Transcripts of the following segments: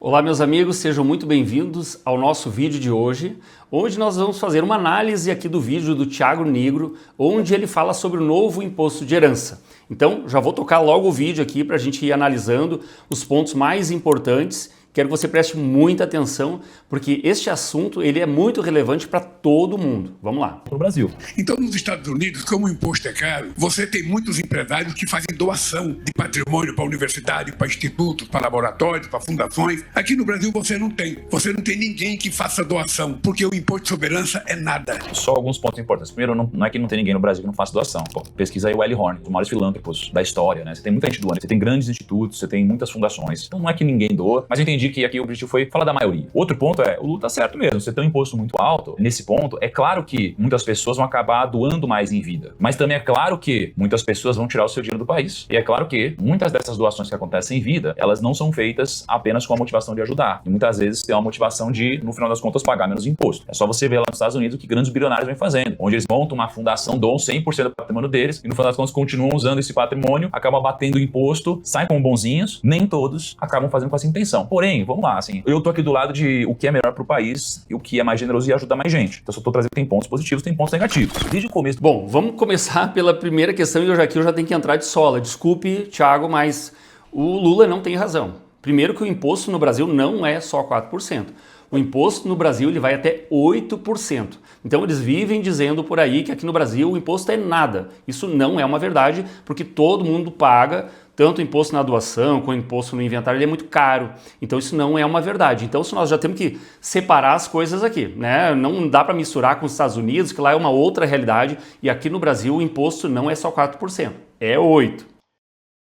Olá meus amigos, sejam muito bem-vindos ao nosso vídeo de hoje, onde nós vamos fazer uma análise aqui do vídeo do Thiago Negro, onde ele fala sobre o novo imposto de herança. Então já vou tocar logo o vídeo aqui para a gente ir analisando os pontos mais importantes. Quero que você preste muita atenção, porque este assunto ele é muito relevante para todo mundo. Vamos lá. Para o Brasil. Então, nos Estados Unidos, como o imposto é caro, você tem muitos empresários que fazem doação de patrimônio para universidade, para institutos, para laboratórios, para fundações. Aqui no Brasil você não tem. Você não tem ninguém que faça doação, porque o imposto sobre herança é nada. Só alguns pontos importantes. Primeiro, não é que não tem ninguém no Brasil que não faça doação. Pô, pesquisa aí o L. Horne, um dos maiores filântropos da história, né? Você tem muita gente doando, você tem grandes institutos, você tem muitas fundações. Então não é que ninguém doa, mas eu entendi que aqui o objetivo foi falar da maioria. Outro ponto é, o Lula tá certo mesmo, você tem um imposto muito alto, nesse ponto, é claro que muitas pessoas vão acabar doando mais em vida, mas também é claro que muitas pessoas vão tirar o seu dinheiro do país. E é claro que muitas dessas doações que acontecem em vida, elas não são feitas apenas com a motivação de ajudar. E muitas vezes tem uma motivação de, no final das contas, pagar menos imposto. É só você ver lá nos Estados Unidos o que grandes bilionários vêm fazendo, onde eles montam uma fundação, doam 100% do patrimônio deles, e no final das contas continuam usando esse patrimônio, acabam batendo o imposto, saem como bonzinhos, nem todos acabam fazendo com essa intenção. Porém, vamos lá, assim, eu tô aqui do lado de o que é melhor pro país e o que é mais generoso e ajuda mais gente. Então, só tô trazendo que tem pontos positivos, tem pontos negativos. Desde o começo... Bom, vamos começar pela primeira questão e eu já tenho que entrar de sola. Desculpe, Thiago, mas o Lula não tem razão. Primeiro que o imposto no Brasil não é só 4%. O imposto no Brasil ele vai até 8%. Então eles vivem dizendo por aí que aqui no Brasil o imposto é nada. Isso não é uma verdade, porque todo mundo paga, tanto o imposto na doação quanto o imposto no inventário, ele é muito caro. Então isso não é uma verdade. Então nós já temos que separar as coisas aqui, né? Não dá para misturar com os Estados Unidos, que lá é uma outra realidade, e aqui no Brasil o imposto não é só 4%, é 8%.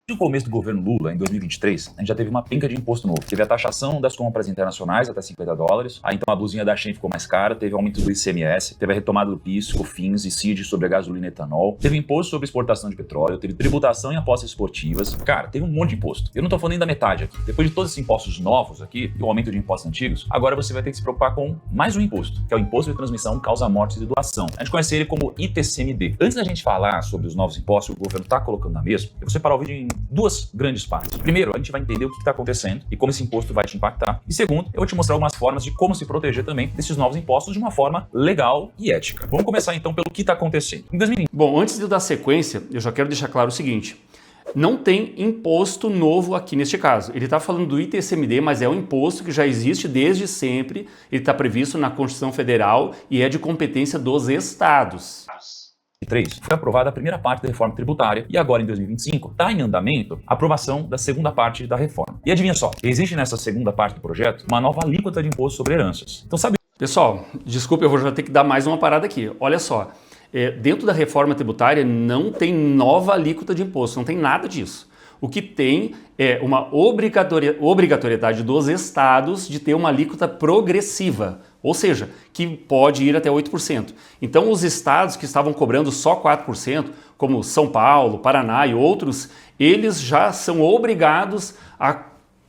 No começo do governo Lula, em 2023, a gente já teve uma penca de imposto novo. Teve a taxação das compras internacionais até $50, aí então a blusinha da Shein ficou mais cara, teve aumento do ICMS, teve a retomada do PIS, COFINS e CID sobre a gasolina e etanol, teve imposto sobre exportação de petróleo, teve tributação em apostas esportivas. Cara, teve um monte de imposto. Eu não tô falando nem da metade aqui. Depois de todos esses impostos novos aqui, e o aumento de impostos antigos, agora você vai ter que se preocupar com mais um imposto, que é o Imposto de Transmissão, Causa Mortes e Doação. A gente conhece ele como ITCMD. Antes da gente falar sobre os novos impostos que o governo tá colocando na mesa, eu vou separar o vídeo em duas grandes partes. Primeiro, a gente vai entender o que está acontecendo e como esse imposto vai te impactar. E segundo, eu vou te mostrar algumas formas de como se proteger também desses novos impostos de uma forma legal e ética. Vamos começar então pelo que está acontecendo. Em 2020. Bom, antes de eu dar sequência, eu já quero deixar claro o seguinte. Não tem imposto novo aqui neste caso. Ele está falando do ITCMD, mas é um imposto que já existe desde sempre. Ele está previsto na Constituição Federal e é de competência dos estados. 2023, foi aprovada a primeira parte da reforma tributária e agora em 2025 está em andamento a aprovação da segunda parte da reforma. E adivinha só, existe nessa segunda parte do projeto uma nova alíquota de imposto sobre heranças. Então sabe... Pessoal, desculpa, eu vou já ter que dar mais uma parada aqui. Olha só, dentro da reforma tributária não tem nova alíquota de imposto, não tem nada disso. O que tem é uma obrigatoriedade dos estados de ter uma alíquota progressiva, ou seja, que pode ir até 8%. Então os estados que estavam cobrando só 4%, como São Paulo, Paraná e outros, eles já são obrigados a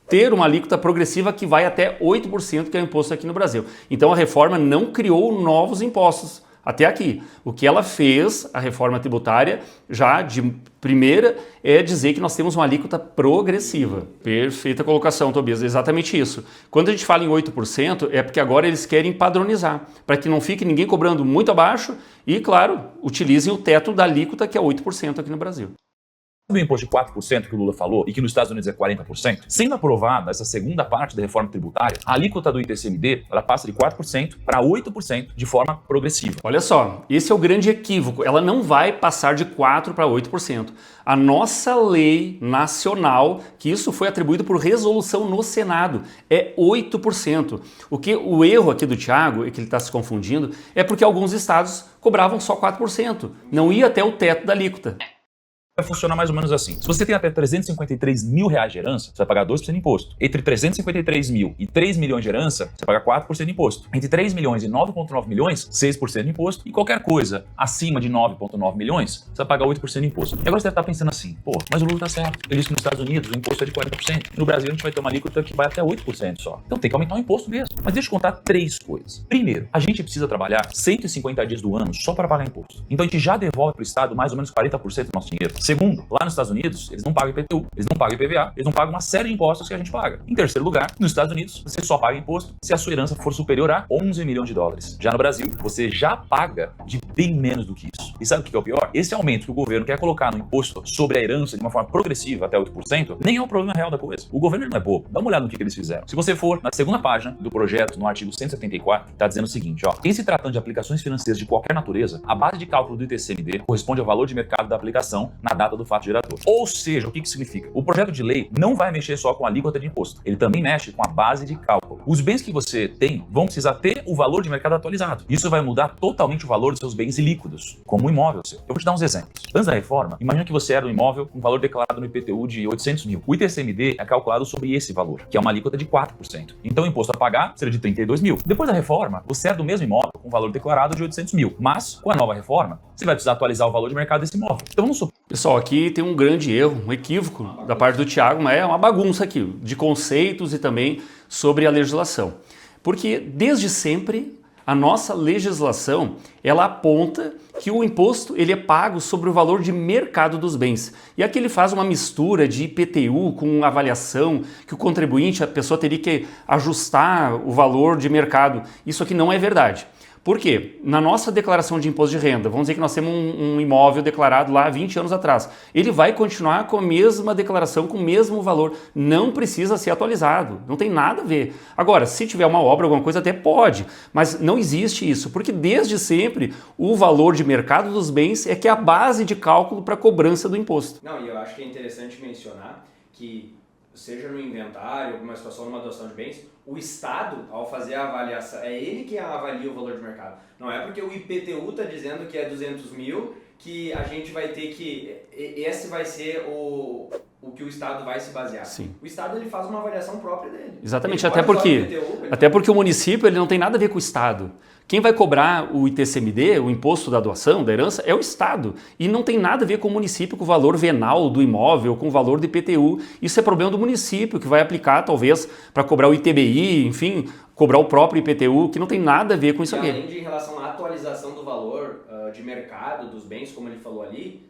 ter uma alíquota progressiva que vai até 8%, que é o imposto aqui no Brasil. Então a reforma não criou novos impostos. Até aqui, o que ela fez, a reforma tributária, já de primeira, é dizer que nós temos uma alíquota progressiva. Perfeita colocação, Tobias, é exatamente isso. Quando a gente fala em 8%, é porque agora eles querem padronizar, para que não fique ninguém cobrando muito abaixo e, claro, utilizem o teto da alíquota, que é 8% aqui no Brasil. O imposto de 4% que o Lula falou e que nos Estados Unidos é 40%, sendo aprovada essa segunda parte da reforma tributária, a alíquota do ITCMD ela passa de 4% para 8% de forma progressiva. Olha só, esse é o grande equívoco, ela não vai passar de 4% para 8%. A nossa lei nacional, que isso foi atribuído por resolução no Senado, é 8%. O erro aqui do Thiago, é que ele está se confundindo, é porque alguns estados cobravam só 4%, não ia até o teto da alíquota. Vai funcionar mais ou menos assim. Se você tem até R$353 mil de herança, você vai pagar 2% de imposto. Entre 353 mil e 3 milhões de herança, você paga 4% de imposto. Entre 3 milhões e 9,9 milhões, 6% de imposto. E qualquer coisa acima de 9,9 milhões, você vai pagar 8% de imposto. E agora você deve estar pensando assim, pô, mas o Lula tá certo. Ele disse que nos Estados Unidos o imposto é de 40%. No Brasil a gente vai ter uma alíquota que vai até 8% só. Então tem que aumentar o imposto mesmo. Mas deixa eu contar 3 coisas. Primeiro, a gente precisa trabalhar 150 dias do ano só para pagar imposto. Então a gente já devolve para o Estado mais ou menos 40% do nosso dinheiro. Segundo, lá nos Estados Unidos, eles não pagam IPTU, eles não pagam IPVA, eles não pagam uma série de impostos que a gente paga. Em terceiro lugar, nos Estados Unidos, você só paga imposto se a sua herança for superior a 11 milhões de dólares. Já no Brasil, você já paga de bem menos do que isso. E sabe o que é o pior? Esse aumento que o governo quer colocar no imposto sobre a herança de uma forma progressiva até 8%, nem é o problema real da coisa. O governo não é bobo. Dá uma olhada no que eles fizeram. Se você for na segunda página do projeto, no artigo 174, está dizendo o seguinte, ó. Em se tratando de aplicações financeiras de qualquer natureza, a base de cálculo do ITCMD corresponde ao valor de mercado da aplicação na data do fato gerador. Ou seja, o que significa? O projeto de lei não vai mexer só com a alíquota de imposto. Ele também mexe com a base de cálculo. Os bens que você tem vão precisar ter o valor de mercado atualizado. Isso vai mudar totalmente o valor dos seus bens ilíquidos, como um imóvel seu. Eu vou te dar uns exemplos. Antes da reforma, imagina que você era um imóvel com valor declarado no IPTU de 800 mil. O ITCMD é calculado sobre esse valor, que é uma alíquota de 4%. Então o imposto a pagar seria de 32 mil. Depois da reforma, você é do mesmo imóvel com valor declarado de 800 mil. Mas, com a nova reforma, você vai precisar atualizar o valor de mercado desse imóvel. Então vamos supor. Pessoal, aqui tem um grande erro, um equívoco da parte do Thiago, mas é uma bagunça aqui, de conceitos e também sobre a legislação. Porque desde sempre a nossa legislação, ela aponta que o imposto ele é pago sobre o valor de mercado dos bens. E aqui ele faz uma mistura de IPTU com avaliação, que o contribuinte, a pessoa teria que ajustar o valor de mercado. Isso aqui não é verdade. Por quê? Na nossa declaração de imposto de renda, vamos dizer que nós temos um imóvel declarado lá há 20 anos atrás. Ele vai continuar com a mesma declaração, com o mesmo valor. Não precisa ser atualizado. Não tem nada a ver. Agora, se tiver uma obra, alguma coisa, até pode. Mas não existe isso. Porque desde sempre, o valor de mercado dos bens é que é a base de cálculo para a cobrança do imposto. Não, e eu acho que é interessante mencionar que, seja no inventário, alguma situação numa doação de bens, o Estado, ao fazer a avaliação, é ele que avalia o valor de mercado. Não é porque o IPTU está dizendo que é 200 mil que a gente vai ter que... Esse vai ser o que o Estado vai se basear. Sim. O Estado ele faz uma avaliação própria dele. Exatamente, até porque o município ele não tem nada a ver com o Estado. Quem vai cobrar o ITCMD, o imposto da doação, da herança, é o Estado. E não tem nada a ver com o município, com o valor venal do imóvel, com o valor do IPTU. Isso é problema do município, que vai aplicar talvez para cobrar o ITBI, enfim, cobrar o próprio IPTU, que não tem nada a ver com isso aqui. Além de em relação à atualização do valor de mercado dos bens, como ele falou ali,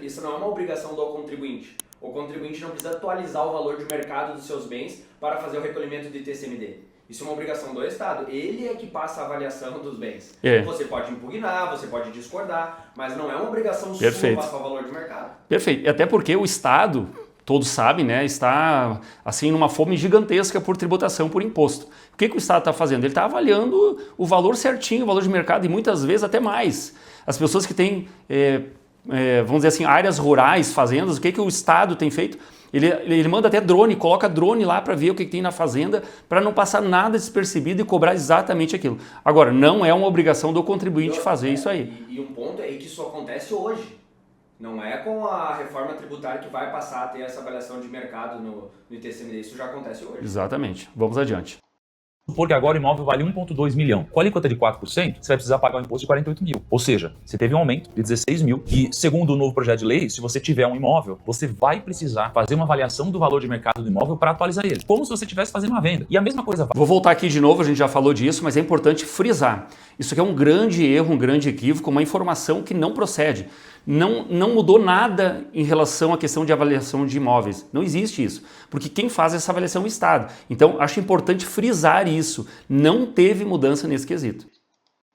isso não é uma obrigação do contribuinte. O contribuinte não precisa atualizar o valor de mercado dos seus bens para fazer o recolhimento do ITCMD. Isso é uma obrigação do Estado. Ele é que passa a avaliação dos bens. É. Você pode impugnar, você pode discordar, mas não é uma obrigação sua passar o valor de mercado. Perfeito. Até porque o Estado, todos sabem, né, está assim numa fome gigantesca por tributação, por imposto. O que o Estado está fazendo? Ele está avaliando o valor certinho, o valor de mercado e muitas vezes até mais. As pessoas que têm, vamos dizer assim, áreas rurais, fazendas, o que o Estado tem feito? Ele manda até drone, coloca drone lá para ver o que tem na fazenda, para não passar nada despercebido e cobrar exatamente aquilo. Agora, não é uma obrigação do contribuinte fazer isso aí. E um ponto é que isso acontece hoje. Não é com a reforma tributária que vai passar a ter essa avaliação de mercado no ITCMD. Isso já acontece hoje. Exatamente. Vamos adiante. Porque agora o imóvel vale 1,2 milhão. Com a alíquota de 4%, você vai precisar pagar um imposto de 48 mil. Ou seja, você teve um aumento de 16 mil. E segundo o novo projeto de lei, se você tiver um imóvel, você vai precisar fazer uma avaliação do valor de mercado do imóvel para atualizar ele. Como se você estivesse fazendo uma venda. E a mesma coisa vai. Vou voltar aqui de novo, a gente já falou disso, mas é importante frisar. Isso aqui é um grande erro, um grande equívoco, uma informação que não procede. Não mudou nada em relação à questão de avaliação de imóveis. Não existe isso. Porque quem faz essa avaliação é o Estado. Então, acho importante frisar isso. Não teve mudança nesse quesito.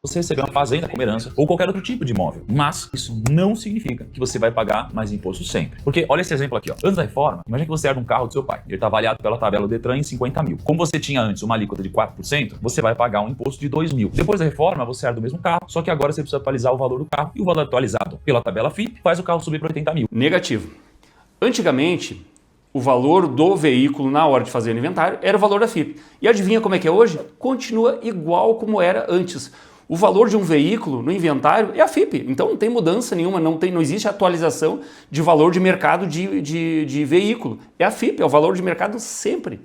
Você recebeu uma fazenda como herança ou qualquer outro tipo de imóvel. Mas isso não significa que você vai pagar mais imposto sempre. Porque olha esse exemplo aqui, ó. Antes da reforma, imagina que você herda um carro do seu pai. Ele está avaliado pela tabela do Detran em 50 mil. Como você tinha antes uma alíquota de 4%, você vai pagar um imposto de 2 mil. Depois da reforma, você herda o mesmo carro, só que agora você precisa atualizar o valor do carro. E o valor atualizado pela tabela FIP faz o carro subir para 80 mil. Negativo. Antigamente, o valor do veículo na hora de fazer o inventário era o valor da FIP. E adivinha como é que é hoje? Continua igual como era antes. O valor de um veículo no inventário é a FIP, então não tem mudança nenhuma, não existe atualização de valor de mercado de veículo. É a FIP, é o valor de mercado sempre.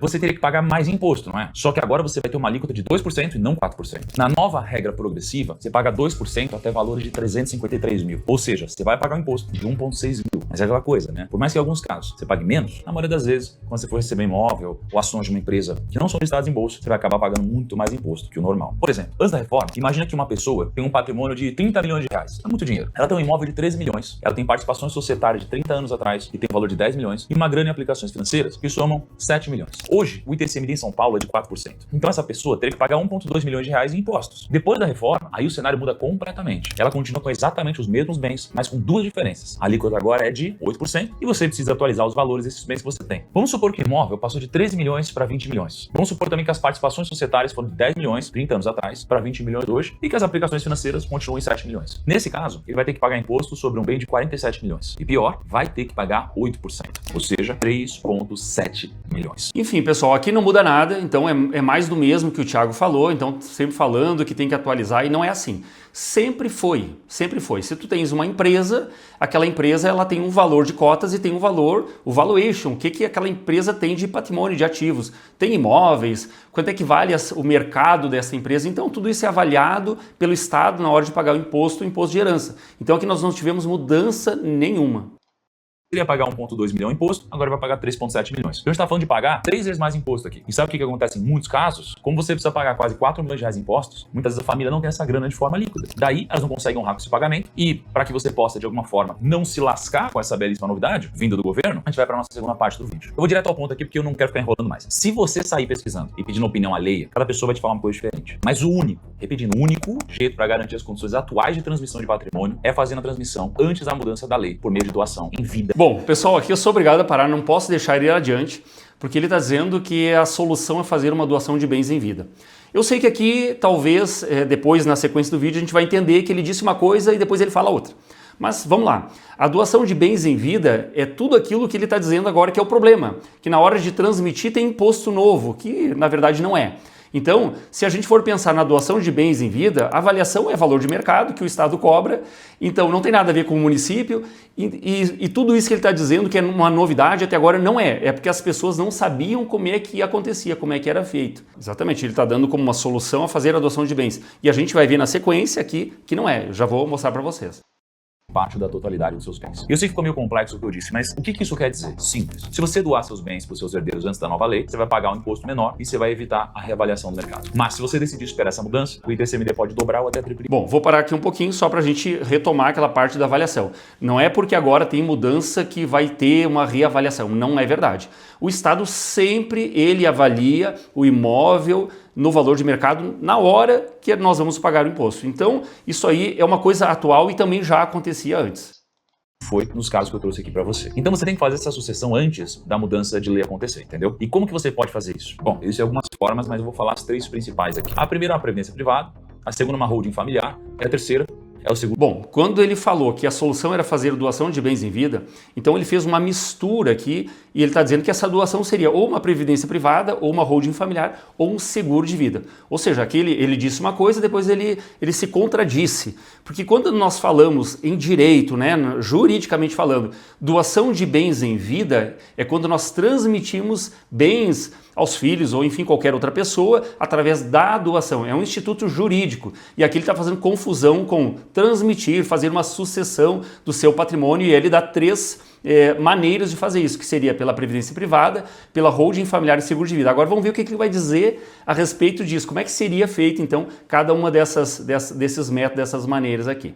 Você teria que pagar mais imposto, não é? Só que agora você vai ter uma alíquota de 2% e não 4%. Na nova regra progressiva, você paga 2% até valores de 353 mil. Ou seja, você vai pagar um imposto de 1,6 mil. Mas é aquela coisa, né? Por mais que em alguns casos você pague menos, na maioria das vezes, quando você for receber imóvel ou ações de uma empresa que não são listadas em bolsa, você vai acabar pagando muito mais imposto que o normal. Por exemplo, antes da reforma, imagina que uma pessoa tem um patrimônio de 30 milhões de reais. É muito dinheiro. Ela tem um imóvel de 13 milhões. Ela tem participações societárias de 30 anos atrás, que tem valor de 10 milhões, e uma grana em aplicações financeiras que somam 7 milhões. Hoje, o ITCMD em São Paulo é de 4%. Então essa pessoa teria que pagar 1,2 milhões de reais em impostos. Depois da reforma, aí o cenário muda completamente. Ela continua com exatamente os mesmos bens, mas com duas diferenças. A alíquota agora é de 8% e você precisa atualizar os valores desses bens que você tem. Vamos supor que o imóvel passou de 13 milhões para 20 milhões. Vamos supor também que as participações societárias foram de 10 milhões 30 anos atrás para 20 milhões hoje e que as aplicações financeiras continuam em 7 milhões. Nesse caso, ele vai ter que pagar imposto sobre um bem de 47 milhões. E pior, vai ter que pagar 8%, ou seja, 3,7 milhões. Enfim, pessoal, aqui não muda nada, então é mais do mesmo que o Thiago falou, então sempre falando que tem que atualizar e não é assim. Sempre foi, sempre foi. Se tu tens uma empresa, aquela empresa ela tem um valor de cotas e tem um valor, o valuation, o que aquela empresa tem de patrimônio, de ativos. Tem imóveis, quanto é que vale o mercado dessa empresa. Então tudo isso é avaliado pelo Estado na hora de pagar o imposto de herança. Então aqui nós não tivemos mudança nenhuma. Ele ia pagar 1,2 milhão em imposto, agora vai pagar 3,7 milhões. Então a gente está falando de pagar 3 vezes mais imposto aqui. E sabe o que acontece em muitos casos? Como você precisa pagar quase 4 milhões de reais em impostos, muitas vezes a família não tem essa grana de forma líquida. Daí elas não conseguem honrar com esse pagamento e para que você possa de alguma forma não se lascar com essa belíssima novidade vinda do governo, a gente vai para a nossa segunda parte do vídeo. Eu vou direto ao ponto aqui porque eu não quero ficar enrolando mais. Se você sair pesquisando e pedindo opinião alheia, cada pessoa vai te falar uma coisa diferente. Mas o único jeito para garantir as condições atuais de transmissão de patrimônio é fazendo a transmissão antes da mudança da lei por meio de doação em vida. Bom, pessoal, aqui eu sou obrigado a parar, não posso deixar ele ir adiante, porque ele está dizendo que a solução é fazer uma doação de bens em vida. Eu sei que aqui, talvez, depois na sequência do vídeo, a gente vai entender que ele disse uma coisa e depois ele fala outra. Mas vamos lá, a doação de bens em vida é tudo aquilo que ele está dizendo agora que é o problema, que na hora de transmitir tem imposto novo, que na verdade não é. Então, se a gente for pensar na doação de bens em vida, a avaliação é valor de mercado que o Estado cobra, então não tem nada a ver com o município e tudo isso que ele está dizendo que é uma novidade até agora não é. É porque as pessoas não sabiam como é que acontecia, como é que era feito. Exatamente, ele está dando como uma solução a fazer a doação de bens. E a gente vai ver na sequência aqui que não é, eu já vou mostrar para vocês. Parte da totalidade dos seus bens. Eu sei que ficou meio complexo o que eu disse, mas o que isso quer dizer? Simples. Se você doar seus bens para os seus herdeiros antes da nova lei, você vai pagar um imposto menor e você vai evitar a reavaliação do mercado. Mas se você decidir esperar essa mudança, o ITCMD pode dobrar ou até triplicar. Bom, vou parar aqui um pouquinho só para a gente retomar aquela parte da avaliação. Não é porque agora tem mudança que vai ter uma reavaliação. Não é verdade. O Estado sempre ele avalia o imóvel no valor de mercado na hora que nós vamos pagar o imposto. Então, isso aí é uma coisa atual e também já acontecia antes. Foi nos casos que eu trouxe aqui para você. Então você tem que fazer essa sucessão antes da mudança de lei acontecer, entendeu? E como que você pode fazer isso? Bom, existem algumas formas, mas eu vou falar as 3 principais aqui. A primeira é uma previdência privada, a segunda é uma holding familiar e a terceira é o segundo. Bom, quando ele falou que a solução era fazer doação de bens em vida, então ele fez uma mistura aqui e ele está dizendo que essa doação seria ou uma previdência privada, ou uma holding familiar, ou um seguro de vida. Ou seja, aqui ele disse uma coisa, depois ele se contradisse. Porque quando nós falamos em direito, né, juridicamente falando, doação de bens em vida é quando nós transmitimos bens aos filhos ou enfim qualquer outra pessoa através da doação. É um instituto jurídico e aqui ele está fazendo confusão com transmitir, fazer uma sucessão do seu patrimônio e ele dá 3 maneiras de fazer isso, que seria pela previdência privada, pela holding familiar e seguro de vida. Agora vamos ver o que ele vai dizer a respeito disso, como é que seria feito então cada uma desses métodos, dessas maneiras aqui.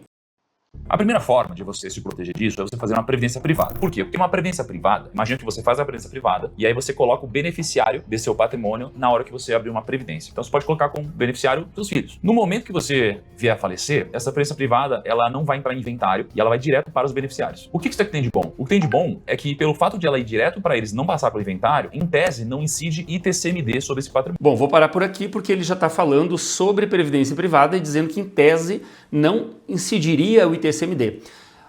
A primeira forma de você se proteger disso é você fazer uma previdência privada. Por quê? Porque uma previdência privada, imagina que você faz a previdência privada e aí você coloca o beneficiário desse seu patrimônio na hora que você abrir uma previdência. Então você pode colocar como beneficiário seus filhos. No momento que você vier a falecer, essa previdência privada ela não vai entrar em inventário e ela vai direto para os beneficiários. O que isso aqui tem de bom? O que tem de bom é que pelo fato de ela ir direto para eles, não passar pelo inventário, em tese não incide ITCMD sobre esse patrimônio. Bom, vou parar por aqui porque ele já está falando sobre previdência privada e dizendo que em tese não incidiria o ITCMD.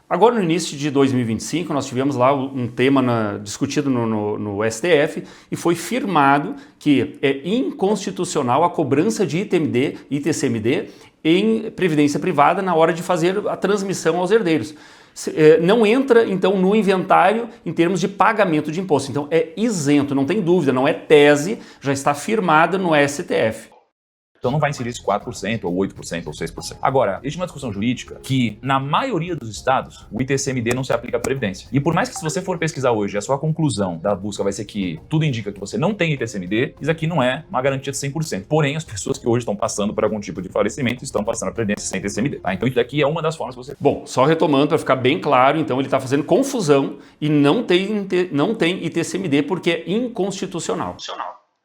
Agora, no início de 2025, nós tivemos lá um tema discutido no STF e foi firmado que é inconstitucional a cobrança de ITCMD em previdência privada na hora de fazer a transmissão aos herdeiros. Não entra, então, no inventário em termos de pagamento de imposto. Então, é isento, não tem dúvida, não é tese, já está firmada no STF. Então não vai inserir esse 4%, ou 8%, ou 6%. Agora, existe uma discussão jurídica que, na maioria dos estados, o ITCMD não se aplica à Previdência. E por mais que se você for pesquisar hoje, a sua conclusão da busca vai ser que tudo indica que você não tem ITCMD, isso aqui não é uma garantia de 100%. Porém, as pessoas que hoje estão passando por algum tipo de falecimento estão passando a Previdência sem ITCMD. Tá? Então isso daqui é uma das formas que você... Bom, só retomando para ficar bem claro, então ele está fazendo confusão e não tem ITCMD porque é inconstitucional.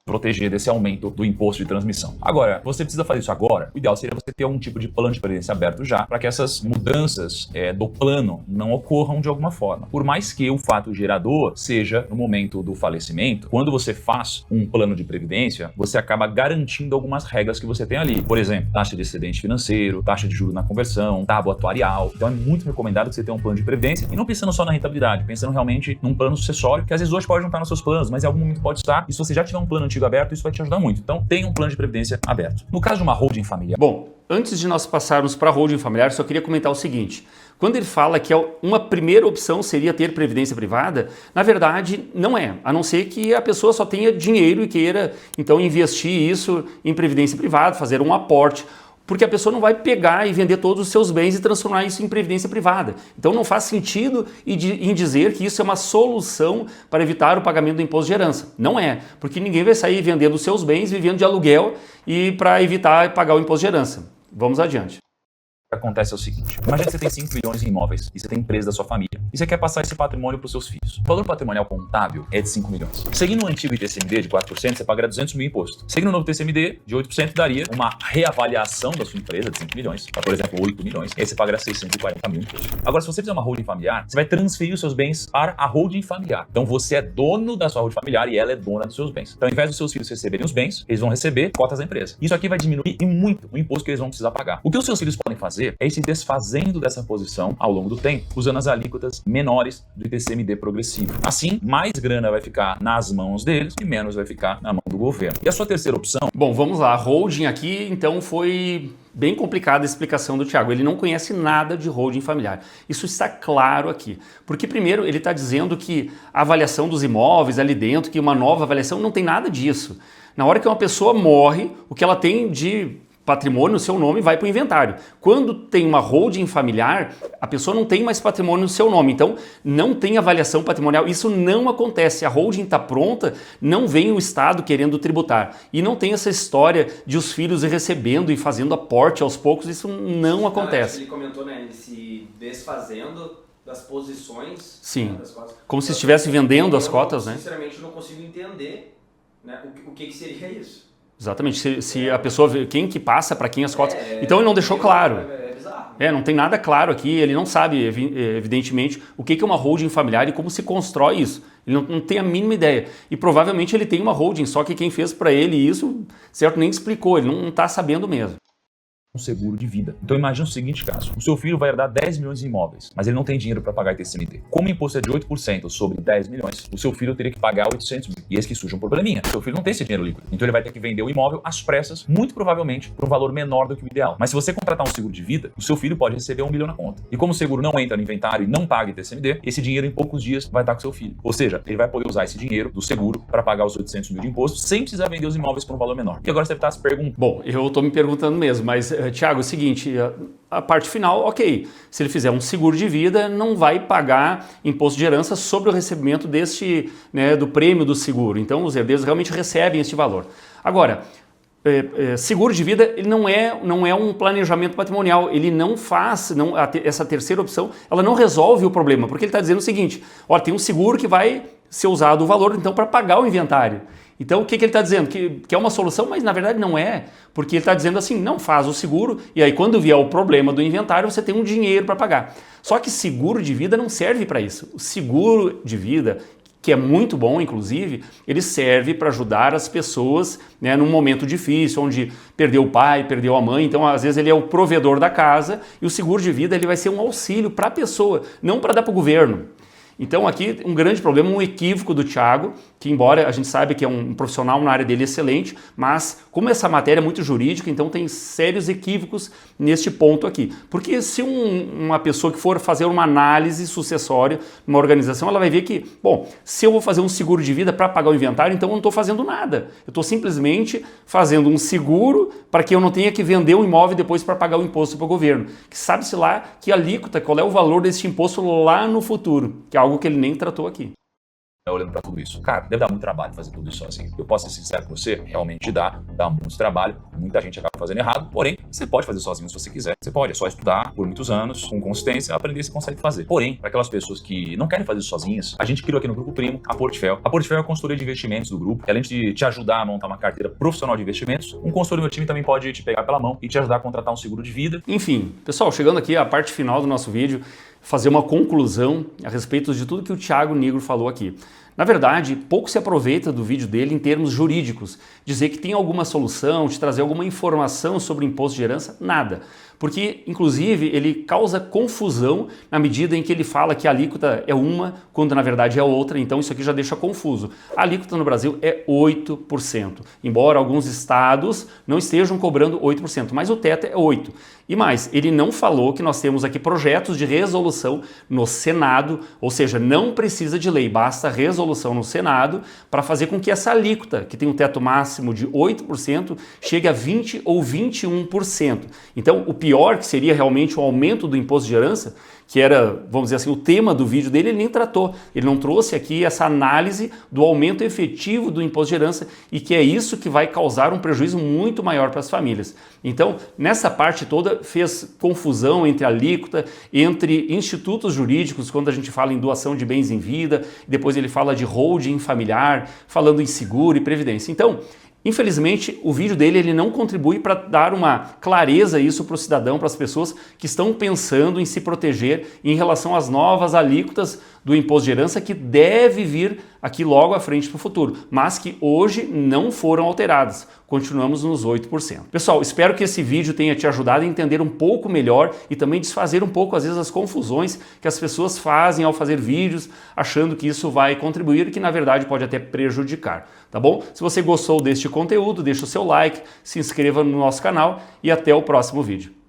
Proteger desse aumento do imposto de transmissão. Agora, você precisa fazer isso agora? O ideal seria você ter algum tipo de plano de previdência aberto já, para que essas mudanças do plano não ocorram de alguma forma. Por mais que o fato gerador seja no momento do falecimento, quando você faz um plano de previdência, você acaba garantindo algumas regras que você tem ali. Por exemplo, taxa de excedente financeiro, taxa de juros na conversão, tábua atuarial. Então é muito recomendado que você tenha um plano de previdência e não pensando só na rentabilidade, pensando realmente num plano sucessório, que às vezes hoje pode não estar nos seus planos, mas em algum momento pode estar. E se você já tiver um plano antigo aberto, isso vai te ajudar muito. Então, tenha um plano de previdência aberto. No caso de uma holding familiar... Bom, antes de nós passarmos para a holding familiar, só queria comentar o seguinte. Quando ele fala que uma primeira opção seria ter previdência privada, na verdade não é, a não ser que a pessoa só tenha dinheiro e queira, então, investir isso em previdência privada, fazer um aporte, porque a pessoa não vai pegar e vender todos os seus bens e transformar isso em previdência privada. Então não faz sentido em dizer que isso é uma solução para evitar o pagamento do imposto de herança. Não é, porque ninguém vai sair vendendo os seus bens, vivendo de aluguel e para evitar pagar o imposto de herança. Vamos adiante. O que acontece é o seguinte, imagina que você tem 5 milhões em imóveis e você tem empresa da sua família e você quer passar esse patrimônio para os seus filhos. O valor patrimonial contábil é de 5 milhões. Seguindo o antigo ITCMD de 4%, você pagaria 200 mil em imposto. Seguindo o novo ITCMD de 8%, daria uma reavaliação da sua empresa de 5 milhões, para, por exemplo, 8 milhões, e aí você pagaria 640 mil em imposto. Agora, se você fizer uma holding familiar, você vai transferir os seus bens para a holding familiar. Então, você é dono da sua holding familiar e ela é dona dos seus bens. Então, ao invés dos seus filhos receberem os bens, eles vão receber cotas da empresa. Isso aqui vai diminuir muito o imposto que eles vão precisar pagar. O que os seus filhos podem fazer é ir se desfazendo dessa posição ao longo do tempo, usando as alíquotas menores do ITCMD progressivo. Assim, mais grana vai ficar nas mãos deles e menos vai ficar na mão do governo. E a sua terceira opção? Bom, vamos lá. A holding aqui, então, foi bem complicada a explicação do Thiago. Ele não conhece nada de holding familiar. Isso está claro aqui. Porque, primeiro, ele está dizendo que a avaliação dos imóveis ali dentro, que uma nova avaliação, não tem nada disso. Na hora que uma pessoa morre, o que ela tem de patrimônio no seu nome vai para o inventário. Quando tem uma holding familiar, a pessoa não tem mais patrimônio no seu nome, então não tem avaliação patrimonial. Isso não acontece. A holding está pronta, não vem o Estado querendo tributar. E não tem essa história de os filhos ir recebendo e fazendo aporte aos poucos, isso não acontece. Ele comentou, né, ele se desfazendo das posições. Sim, né, das cotas. como se estivesse vendendo as cotas, né? Sinceramente, eu não consigo entender, né, o que seria isso. Exatamente, se a pessoa vê quem que passa para quem as cotas. Então ele não deixou claro. É bizarro. Não tem nada claro aqui, ele não sabe, evidentemente, o que é uma holding familiar e como se constrói isso. Ele não tem a mínima ideia. E provavelmente ele tem uma holding, só que quem fez para ele isso, certo, nem explicou, ele não está sabendo mesmo. Um seguro de vida. Então imagine o seguinte caso, o seu filho vai herdar 10 milhões em imóveis, mas ele não tem dinheiro para pagar ITCMD. Como o imposto é de 8% sobre 10 milhões, o seu filho teria que pagar 800 mil. E esse que surge um probleminha. O seu filho não tem esse dinheiro líquido. Então ele vai ter que vender o imóvel às pressas, muito provavelmente por um valor menor do que o ideal. Mas se você contratar um seguro de vida, o seu filho pode receber 1 milhão na conta. E como o seguro não entra no inventário e não paga ITCMD, esse dinheiro em poucos dias vai estar com o seu filho. Ou seja, ele vai poder usar esse dinheiro do seguro para pagar os 800 mil de imposto sem precisar vender os imóveis por um valor menor. E agora você deve estar se perguntando. Bom, eu estou me perguntando mesmo, mas Thiago, é o seguinte, a parte final, ok, se ele fizer um seguro de vida, não vai pagar imposto de herança sobre o recebimento deste, né, do prêmio do seguro. Então, os herdeiros realmente recebem este valor. Agora, seguro de vida ele não é um planejamento patrimonial, ele não faz, essa terceira opção, ela não resolve o problema, porque ele está dizendo o seguinte, olha, tem um seguro que vai ser usado o valor, então, para pagar o inventário. Então, o que ele está dizendo? Que é uma solução, mas na verdade não é, porque ele está dizendo assim, não faz o seguro, e aí quando vier o problema do inventário, você tem um dinheiro para pagar. Só que seguro de vida não serve para isso. O seguro de vida, que é muito bom, inclusive, ele serve para ajudar as pessoas, né, num momento difícil, onde perdeu o pai, perdeu a mãe, então às vezes ele é o provedor da casa, e o seguro de vida ele vai ser um auxílio para a pessoa, não para dar para o governo. Então aqui um grande problema, um equívoco do Thiago, que embora a gente saiba que é um profissional na área dele excelente, mas como essa matéria é muito jurídica, então tem sérios equívocos neste ponto aqui. Porque se uma pessoa que for fazer uma análise sucessória numa organização, ela vai ver que, bom, se eu vou fazer um seguro de vida para pagar o inventário, então eu não estou fazendo nada. Eu estou simplesmente fazendo um seguro para que eu não tenha que vender o imóvel depois para pagar o imposto para o governo. Que sabe-se lá que alíquota, qual é o valor desse imposto lá no futuro, que é algo que ele nem tratou aqui. Olhando para tudo isso. Cara, deve dar muito trabalho fazer tudo isso sozinho. Eu posso ser sincero com você, realmente dá muito trabalho, muita gente acaba fazendo errado, porém, você pode fazer sozinho se você quiser. Você pode, é só estudar por muitos anos, com consistência, aprender se consegue fazer. Porém, para aquelas pessoas que não querem fazer isso sozinhas, a gente criou aqui no Grupo Primo a Portfel. A Portfel é a consultoria de investimentos do grupo, que além de te ajudar a montar uma carteira profissional de investimentos, um consultor do meu time também pode te pegar pela mão e te ajudar a contratar um seguro de vida. Enfim, pessoal, chegando aqui à parte final do nosso vídeo, fazer uma conclusão a respeito de tudo que o Thiago Nigro falou aqui. Na verdade, pouco se aproveita do vídeo dele em termos jurídicos. Dizer que tem alguma solução, te trazer alguma informação sobre o imposto de herança, nada. Porque, inclusive, ele causa confusão na medida em que ele fala que a alíquota é uma, quando na verdade é outra, então isso aqui já deixa confuso. A alíquota no Brasil é 8%, embora alguns estados não estejam cobrando 8%, mas o teto é 8%. E mais, ele não falou que nós temos aqui projetos de resolução no Senado, ou seja, não precisa de lei, basta resolução no Senado para fazer com que essa alíquota, que tem um teto máximo de 8%, chegue a 20% ou 21%. Então, o pior, que seria realmente o aumento do imposto de herança, que era, vamos dizer assim, o tema do vídeo dele, ele nem tratou. Ele não trouxe aqui essa análise do aumento efetivo do imposto de herança e que é isso que vai causar um prejuízo muito maior para as famílias. Então, nessa parte toda, fez confusão entre alíquota, entre institutos jurídicos, quando a gente fala em doação de bens em vida, depois ele fala de holding familiar, falando em seguro e previdência. Então, infelizmente, o vídeo dele ele não contribui para dar uma clareza isso para o cidadão, para as pessoas que estão pensando em se proteger em relação às novas alíquotas do imposto de herança que deve vir aqui logo à frente para o futuro, mas que hoje não foram alteradas. Continuamos nos 8%. Pessoal, espero que esse vídeo tenha te ajudado a entender um pouco melhor e também desfazer um pouco, às vezes, as confusões que as pessoas fazem ao fazer vídeos, achando que isso vai contribuir e que, na verdade, pode até prejudicar, tá bom? Se você gostou deste conteúdo, deixa o seu like, se inscreva no nosso canal e até o próximo vídeo.